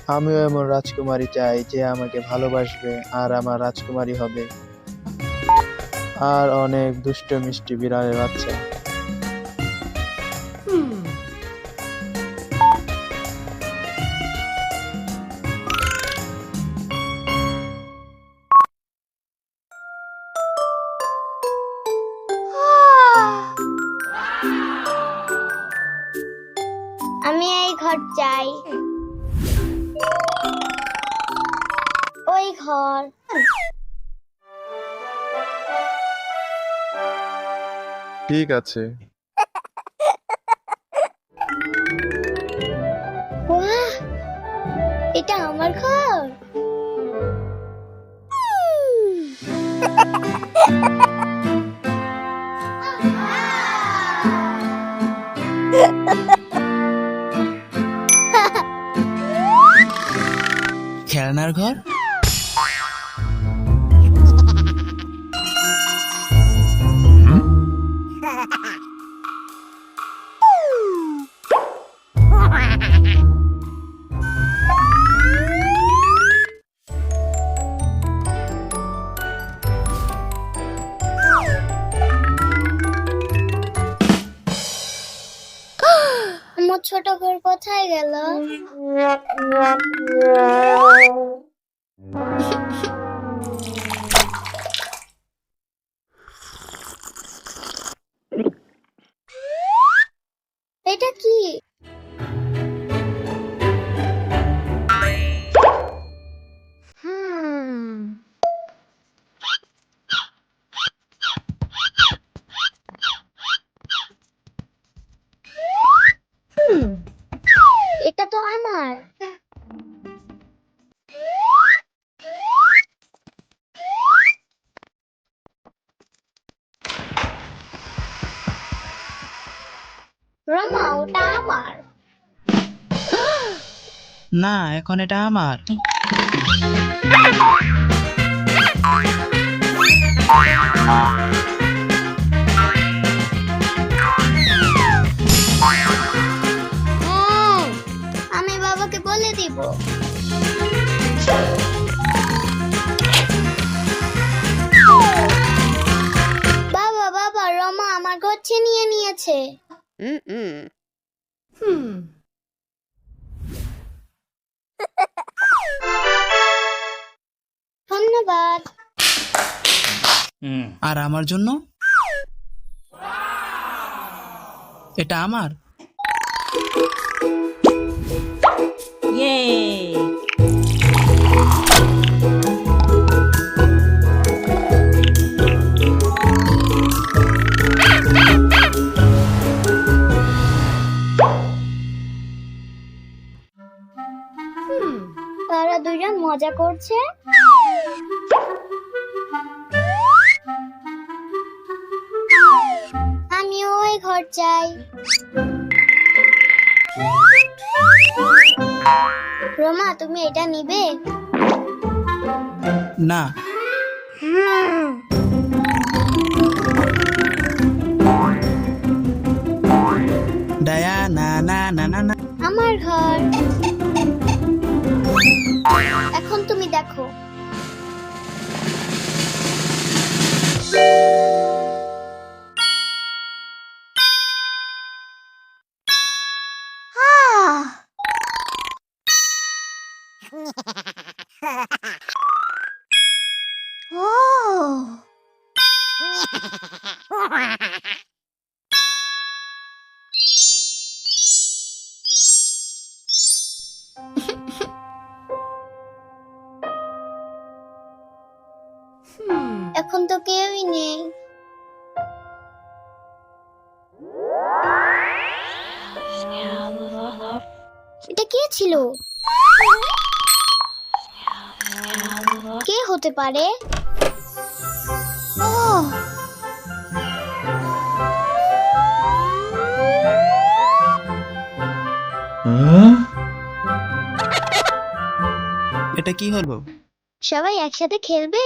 আমিও এমন রাজকুমারী চাই যে আমাকে ভালোবাসবে আর আমার রাজকুমারী হবে। আর অনেক দুষ্ট মিষ্টি বিড়ালের বাচ্চা। আমি এই ঘর চাই, ওই ঘর। ঠিক আছে। বাহ, এটা আমার ঘর। খেলনার ঘর। আমার ছোট ঘর কোথায় গেল? এটা কি? এটা তো আমার। রমা, ওটা আমার। না, এখন এটা আমার। আমি বাবাকে বলে দিব। বাবা বাবা, রমা আমার ঘর ছিনিয়ে নিয়েছে। ধন্যবাদ। আর আমার জন্য এটা আমার। তারা দুজন মজা করছে। আমিও ওই ঘর চাই। রমা, তুমি এটা নিবে? না। ডায়া, না না না না না। আমার ঘর। এখন তুমি দেখো। এখন তো কেউই নেই। এটা কে ছিল? কে হতে পারে? এটা কি হলো? সবাই একসাথে খেলবে?